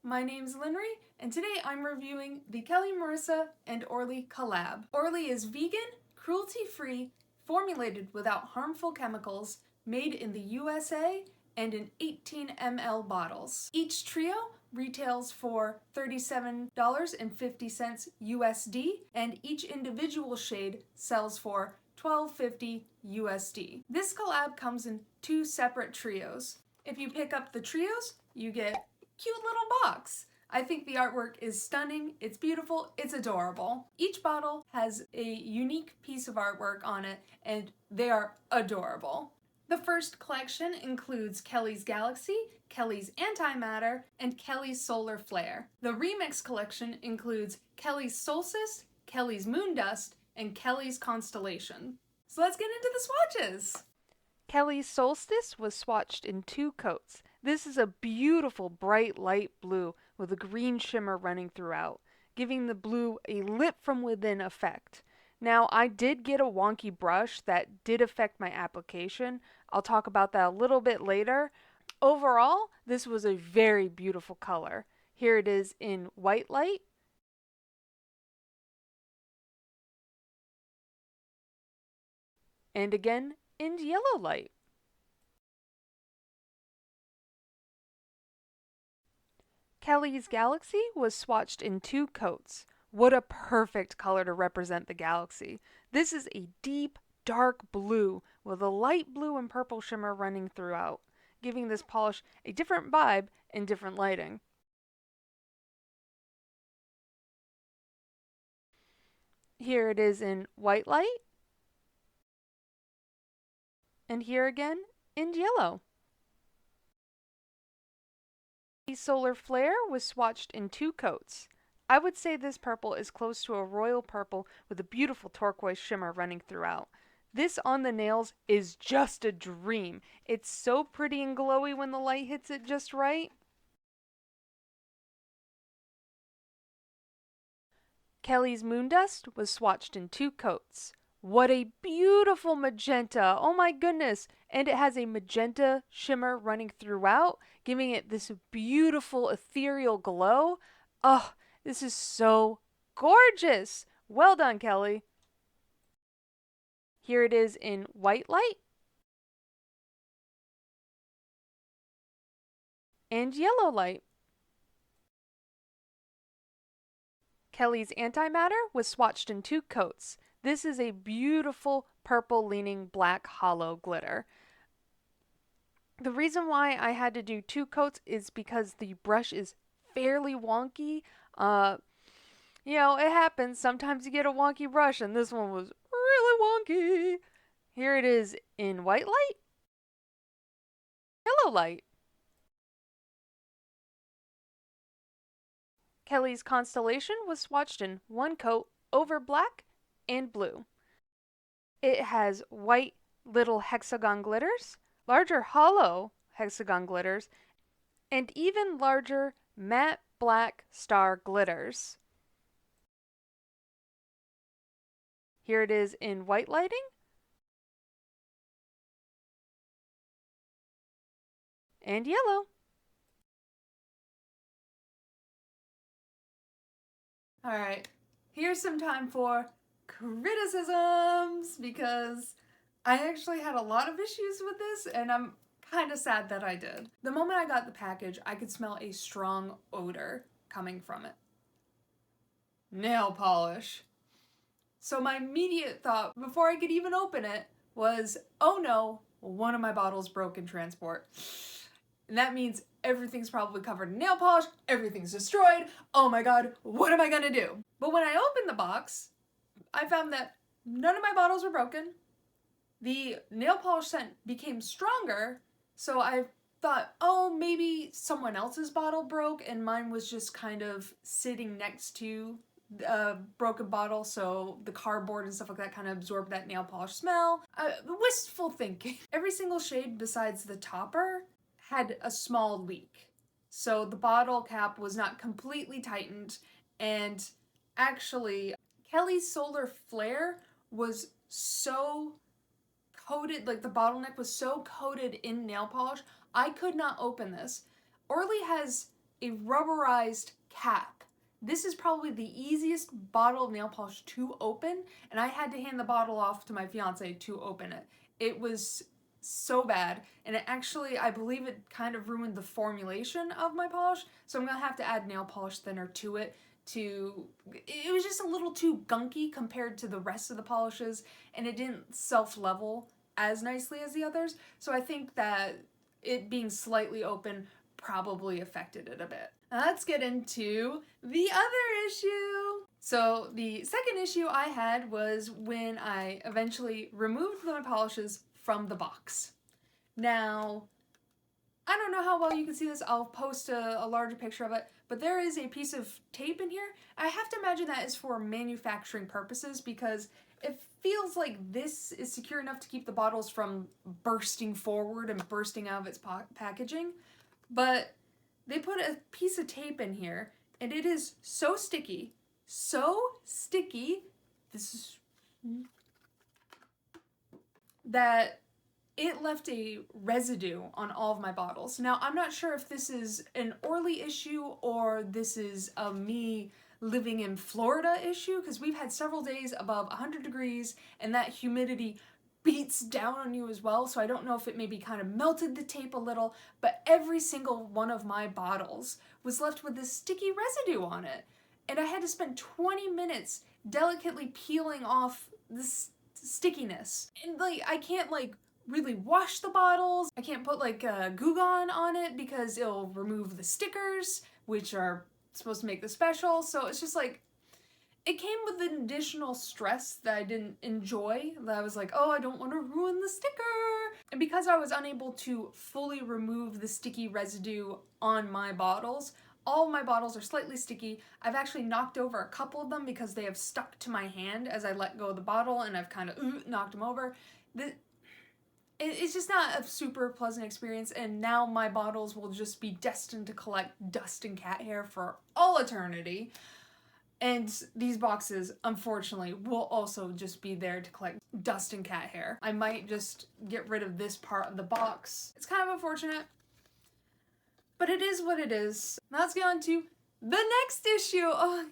my name's Linry, and today I'm reviewing the Kelli Marissa and Orly collab. Orly is vegan, cruelty-free, formulated without harmful chemicals, made in the USA, and in 18 ml bottles. Each trio retails for $37.50 USD, and each individual shade sells for $12.50 USD. This collab comes in 2 separate trios. If you pick up the trios, you get a cute little box. I think the artwork is stunning, it's beautiful, it's adorable. Each bottle has a unique piece of artwork on it, and they are adorable. The first collection includes Kelli's Galaxy, Kelli's Antimatter, and Kelli's Solar Flare. The remix collection includes Kelli's Solstice, Kelli's Moondust, and Kelli's Constellation. So let's get into the swatches! Kelli's Solstice was swatched in 2 coats. This is a beautiful bright light blue with a green shimmer running throughout, giving the blue a lit from within effect. Now, I did get a wonky brush that did affect my application. I'll talk about that a little bit later. Overall, this was a very beautiful color. Here it is in white light, and again in yellow light. Kelli's Galaxy was swatched in 2 coats. What a perfect color to represent the galaxy. This is a deep, dark blue with a light blue and purple shimmer running throughout, giving this polish a different vibe and different lighting. Here it is in white light, and here again in yellow. The Solar Flare was swatched in 2 coats. I would say this purple is close to a royal purple with a beautiful turquoise shimmer running throughout. This on the nails is just a dream. It's so pretty and glowy when the light hits it just right. Kelli's Moondust was swatched in 2 coats. What a beautiful magenta! Oh my goodness! And it has a magenta shimmer running throughout, giving it this beautiful ethereal glow. Oh, this is so gorgeous! Well done, Kelli! Here it is in white light and yellow light. Kelli's Antimatter was swatched in 2 coats. This is a beautiful purple-leaning black hollow glitter. The reason why I had to do 2 coats is because the brush is fairly wonky. You know, it happens. Sometimes you get a wonky brush, and this one was really wonky. Here it is in white light, yellow light. Kelli's Constellation was swatched in 1 coat over black and blue. It has white little hexagon glitters, larger hollow hexagon glitters, and even larger matte black star glitters. Here it is in white lighting and yellow. Alright, here's some time for criticisms, because I actually had a lot of issues with this, and I'm kind of sad that I did. The moment I got the package, I could smell a strong odor coming from it. Nail polish. So my immediate thought, before I could even open it, was, oh no, one of my bottles broke in transport. And that means everything's probably covered in nail polish, everything's destroyed, oh my god, what am I gonna do? But when I opened the box, I found that none of my bottles were broken. The nail polish scent became stronger, so I thought, oh, maybe someone else's bottle broke and mine was just kind of sitting next to a broken bottle, so the cardboard and stuff like that kind of absorbed that nail polish smell. Wistful thinking. Every single shade besides the topper had a small leak. So the bottle cap was not completely tightened, and actually Kelli's Solar Flare was so coated, like the bottleneck was so coated in nail polish, I could not open this. Orly has a rubberized cap. This is probably the easiest bottle of nail polish to open, and I had to hand the bottle off to my fiance to open it. It was so bad, and it actually, I believe it kind of ruined the formulation of my polish, so I'm gonna have to add nail polish thinner to it. It was just a little too gunky compared to the rest of the polishes, and it didn't self-level as nicely as the others, so I think that it being slightly open probably affected it a bit. Now let's get into the other issue. So the second issue I had was when I eventually removed my polishes from the box. Now, I don't know how well you can see this. I'll post a larger picture of it, but there is a piece of tape in here. I have to imagine that is for manufacturing purposes because it feels like this is secure enough to keep the bottles from bursting forward and bursting out of its packaging. But they put a piece of tape in here, and it is so sticky, this is, that it left a residue on all of my bottles. Now, I'm not sure if this is an Orly issue or this is a me living in Florida issue, because we've had several days above 100 degrees, and that humidity beats down on you as well, so I don't know if it maybe kind of melted the tape a little, but every single one of my bottles was left with this sticky residue on it. And I had to spend 20 minutes delicately peeling off this stickiness. And like, I can't like really wash the bottles. I can't put like Goo Gone on it because it'll remove the stickers, which are supposed to make the special. So it's just like, it came with an additional stress that I didn't enjoy, that I was like, oh, I don't want to ruin the sticker. And because I was unable to fully remove the sticky residue on my bottles, all of my bottles are slightly sticky. I've actually knocked over a couple of them because they have stuck to my hand as I let go of the bottle, and I've kind of knocked them over. It's just not a super pleasant experience, and now my bottles will just be destined to collect dust and cat hair for all eternity. And these boxes, unfortunately, will also just be there to collect dust and cat hair. I might just get rid of this part of the box. It's kind of unfortunate, but it is what it is. Now let's get on to the next issue. Oh,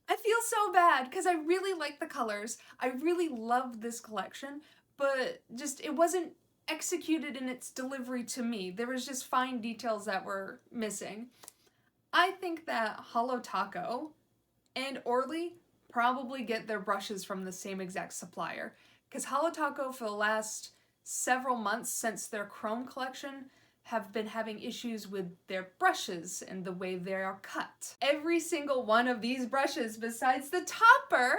I feel so bad because I really like the colors. I really love this collection, but just it wasn't executed in its delivery to me. There was just fine details that were missing. I think that Holo Taco and Orly probably get their brushes from the same exact supplier, because Holo Taco for the last several months since their Chrome collection have been having issues with their brushes and the way they are cut. Every single one of these brushes besides the topper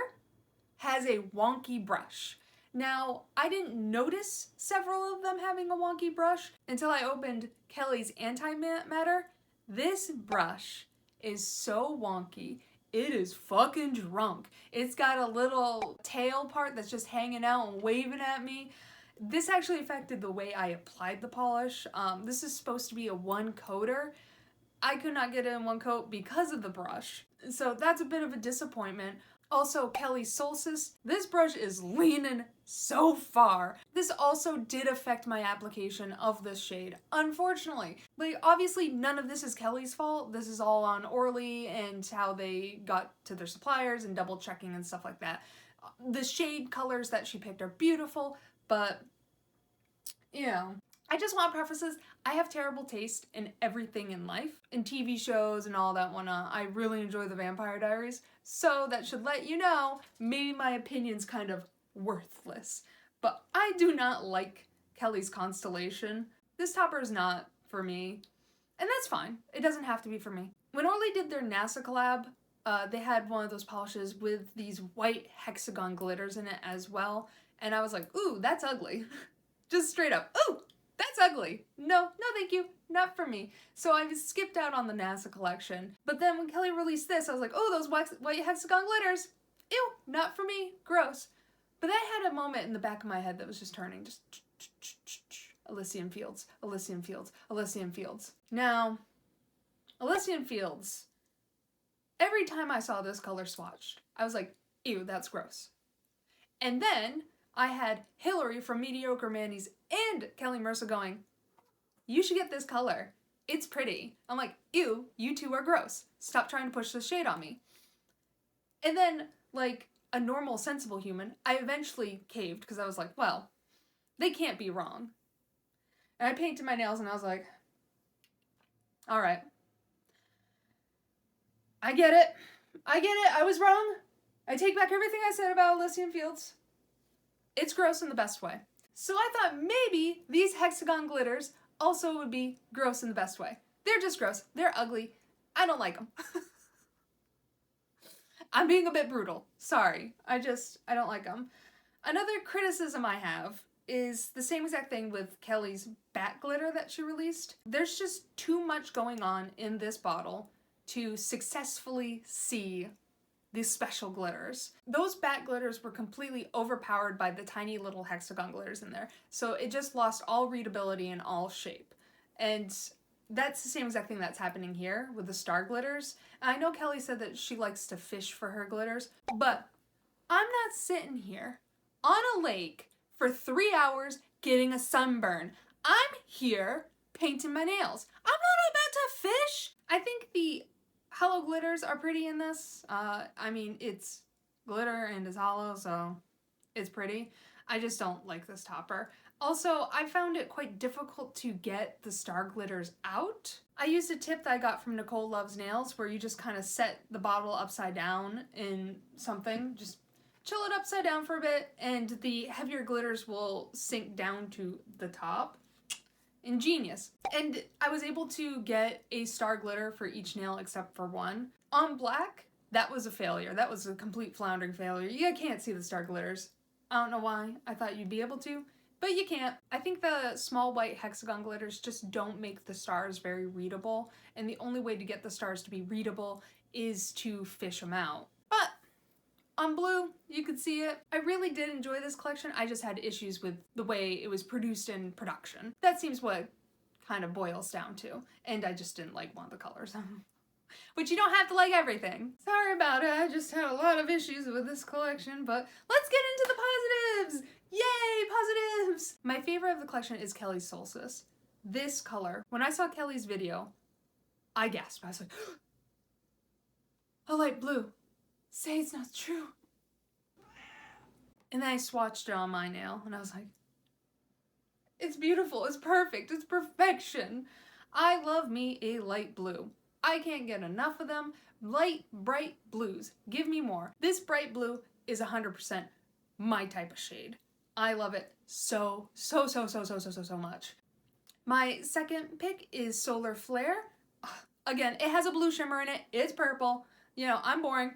has a wonky brush. Now, I didn't notice several of them having a wonky brush until I opened Kelli's Antimatter. This brush is so wonky. It is fucking drunk. It's got a little tail part that's just hanging out and waving at me. This actually affected the way I applied the polish. This is supposed to be a one coater. I could not get it in one coat because of the brush. So that's a bit of a disappointment. Also, Kelli's Solstice, this brush is leaning so far. This also did affect my application of this shade, unfortunately. Like, obviously none of this is Kelli's fault. This is all on Orly and how they got to their suppliers and double checking and stuff like that. The shade colors that she picked are beautiful, but, you know, I just want prefaces. I have terrible taste in everything in life, in TV shows and all that whatnot. I really enjoy The Vampire Diaries, so that should let you know maybe my opinion's kind of worthless. But I do not like Kelli's Constellation. This topper is not for me, and that's fine. It doesn't have to be for me. When Orly did their NASA collab, they had one of those polishes with these white hexagon glitters in it as well, and I was like, ooh, that's ugly. Just straight up, ooh! That's ugly. No, thank you. Not for me. So I skipped out on the NASA collection. But then when Kelli released this, I was like, oh, those white hexagon glitters. Ew, not for me. Gross. But I had a moment in the back of my head that was just turning. Just Elysian Fields, Elysian Fields, Elysian Fields. Now, Elysian Fields, every time I saw this color swatched, I was like, ew, that's gross. And then I had Hillary from Mediocre Manny's and Kelli Marissa going, you should get this color. it's pretty. I'm like, ew, you two are gross. Stop trying to push the shade on me. And then, like a normal, sensible human, I eventually caved because I was like, well, they can't be wrong. And I painted my nails and I was like, all right. I get it. I was wrong. I take back everything I said about Elysian Fields. It's gross in the best way. So I thought maybe these hexagon glitters also would be gross in the best way. They're just gross. They're ugly. I don't like them. I'm being a bit brutal. Sorry. I don't like them. Another criticism I have is the same exact thing with Kelli's bat glitter that she released. There's just too much going on in this bottle to successfully see these special glitters. Those bat glitters were completely overpowered by the tiny little hexagon glitters in there. So it just lost all readability and all shape. And that's the same exact thing that's happening here with the star glitters. And I know Kelli said that she likes to fish for her glitters, but I'm not sitting here on a lake for 3 hours getting a sunburn. I'm here painting my nails. I'm not about to fish. I think the hollow glitters are pretty in this. I mean, it's glitter and it's hollow, so it's pretty. I just don't like this topper. Also, I found it quite difficult to get the star glitters out. I used a tip that I got from Nicole Loves Nails where you just kind of set the bottle upside down in something, just chill it upside down for a bit, and the heavier glitters will sink down to the top. Ingenious. And I was able to get a star glitter for each nail except for one. On black, that was a failure. That was a complete floundering failure. You can't see the star glitters. I don't know why. I thought you'd be able to, but you can't. I think the small white hexagon glitters just don't make the stars very readable, and the only way to get the stars to be readable is to fish them out. But on blue, you could see it. I really did enjoy this collection. I just had issues with the way it was produced in production. That seems what it kind of boils down to. And I just didn't like one of the colors. But you don't have to like everything. Sorry about it. I just had a lot of issues with this collection, but let's get into the positives! Yay, positives! My favorite of the collection is Kelli's Solstice. This color, when I saw Kelli's video, I gasped. I was like, a light blue. Say it's not true. And then I swatched it on my nail and I was like, it's beautiful, it's perfect, it's perfection. I love me a light blue. I can't get enough of them. Light, bright blues. Give me more. This bright blue is 100% my type of shade. I love it so much. My second pick is Solar Flare. Again, it has a blue shimmer in it. It's purple. You know, I'm boring.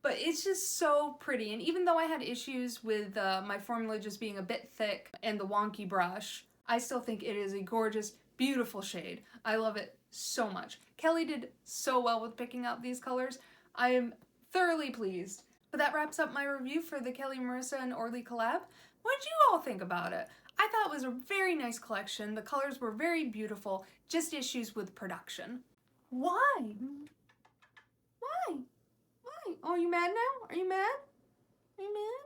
But it's just so pretty, and even though I had issues with my formula just being a bit thick and the wonky brush, I still think it is a gorgeous, beautiful shade. I love it so much. Kelli did so well with picking out these colors. I am thoroughly pleased. But that wraps up my review for the Kelli Marissa and Orly collab. What did you all think about it? I thought it was a very nice collection. The colors were very beautiful, just issues with production. Why? Why? Oh, are you mad now? Are you mad? Are you mad?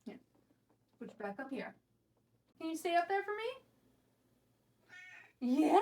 Yeah. Put you back up here. Can you stay up there for me? Yeah.